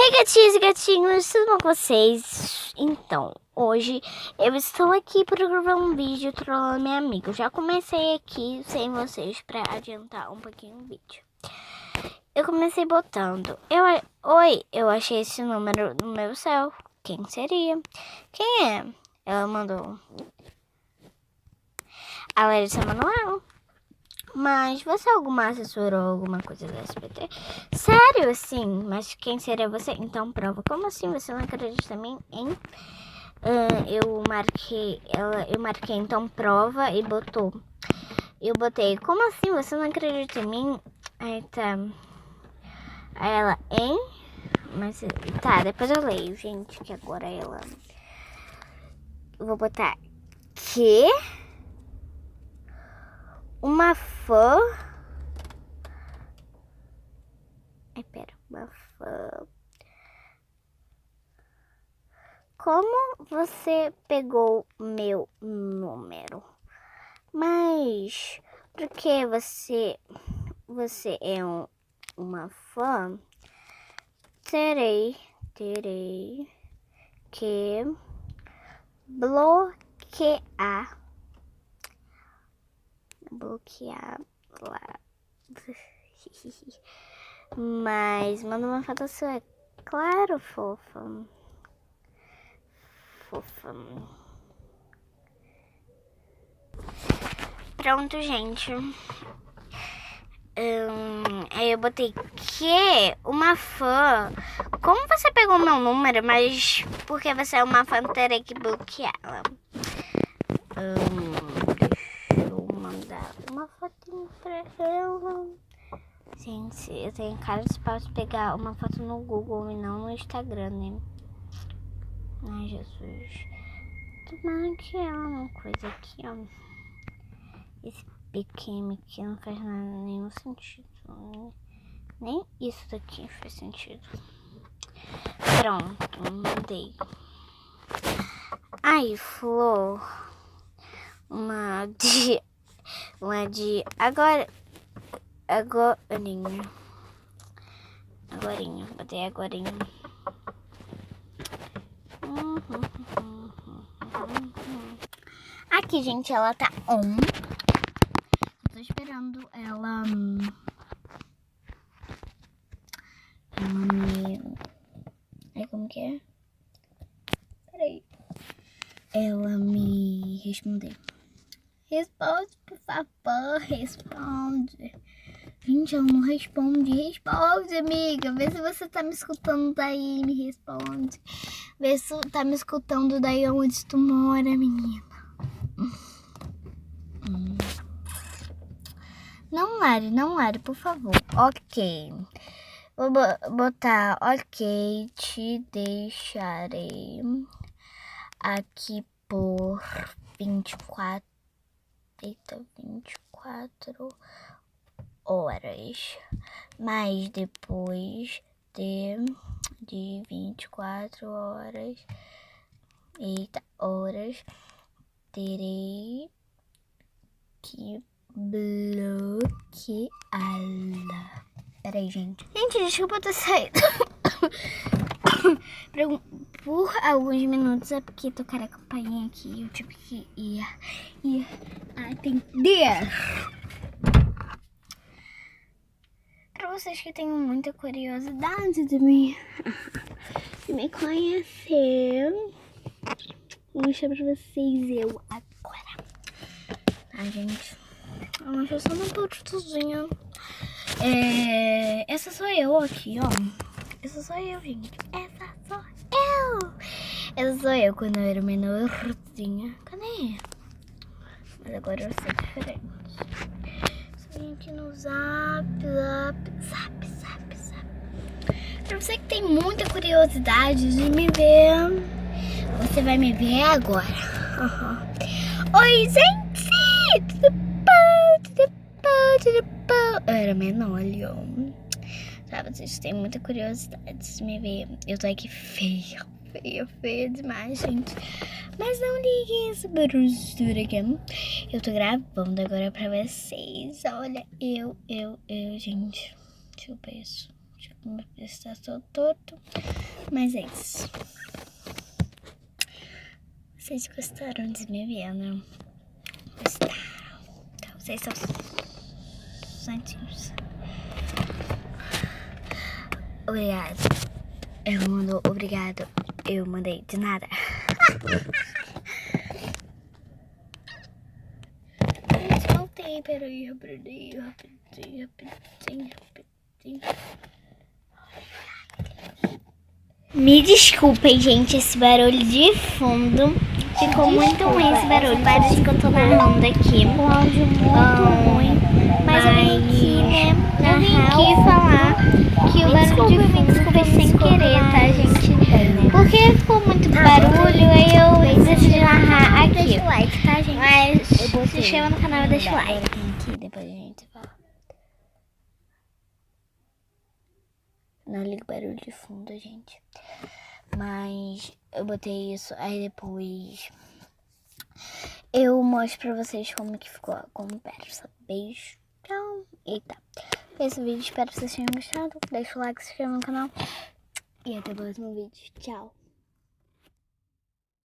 Ei, gatinhos e gatinhos, tudo bom com vocês? Então, hoje eu estou aqui para gravar um vídeo trolando minha amiga. Eu já comecei aqui sem vocês para adiantar um pouquinho o vídeo. Eu comecei botando, oi, eu achei esse número no meu céu. Quem seria? Quem é? Ela mandou a Larissa Manoela. Mas você é alguma assessora ou alguma coisa do SBT? Sério, assim? Mas quem seria você? Então prova. Como assim você não acredita em mim, hein? Eu marquei então prova e botou. Eu botei, como assim você não acredita em mim? Aí tá. Aí ela, hein? Mas tá, depois eu leio, gente, que agora ela. Eu vou botar que uma fã. Ai, pera, uma fã. Como você pegou meu número? Mas porque você é uma fã, terei que bloquear lá. Mas manda uma foto sua, claro, fofa. Pronto, gente. Aí eu botei que uma fã. Como você pegou meu número, mas porque você é uma fã, terei que bloqueá-la. Deixa eu mandar uma fotinho pra ela. Gente, eu tenho cara de pau de pegar uma foto no Google e não no Instagram, né? Ai, Jesus. Tomara que ela uma coisa aqui, ó. Esse pequeno aqui não faz nenhum sentido. Né? Nem isso daqui faz sentido. Pronto, mandei. Aí, Flor. Uma de agorinha. Botei agorinha. Aqui, gente, ela tá on. Tô esperando ela me... Ai, como que é? Peraí. Ela me responder. Responde, por favor, responde. Gente, ela não responde. Responde, amiga. Vê se você tá me escutando daí, me responde. Vê se tá me escutando daí onde tu mora, menina. Não, Lari, por favor. Ok. Vou botar, ok, te deixarei aqui por 24 horas. Mas depois de 24 horas, terei que bloqueá-la. Peraí, gente. Gente, desculpa ter saído por alguns minutos. É porque tocaram a campainha aqui. Eu tive que ir atender. Pra vocês que têm muita curiosidade de me conhecer, vou mostrar pra vocês eu agora. Tá, gente? Eu só uma produtozinha. Essa sou eu aqui, ó. Essa sou eu, gente. Essa sou eu quando eu era menorzinha. Cadê? Mas agora eu sei diferente. Só vim aqui no zap. Pra você que tem muita curiosidade de me ver, você vai me ver agora. Oi, gente! Tudo bom? Eu era menor, olha. Sabe, vocês têm muita curiosidade de me ver. Eu tô aqui feia demais, gente. Mas não liguem essa brusura aqui. Eu tô gravando agora pra vocês. Olha, eu, gente. Deixa eu ver isso. Meu pescoço está todo torto. Mas é isso. Vocês gostaram de me ver, né? Gostaram. Então, vocês são santinhos. Obrigado. Ela mandou obrigado. Eu mandei de nada. Voltei, peraí, rapidinho. Me desculpem, gente, esse barulho de fundo. Ficou muito ruim esse barulho. Parece que eu tô narrando aqui. Um áudio muito ruim. Mas eu vim aqui, né? Eu vim aqui falar que o barulho de fundo foi sem querer, tá, gente? Porque ficou muito barulho, aí eu decidi narrar aqui. Deixa o like, tá, gente? Mas se inscreva no canal e deixa o like. Aqui, depois a gente fala. Não liga o barulho de fundo, gente. Mas eu botei isso, aí depois eu mostro pra vocês como que ficou com peça. Beijo, tchau. Eita. Esse vídeo, espero que vocês tenham gostado. Deixa o like, se inscreva no canal. E até o próximo vídeo. Tchau.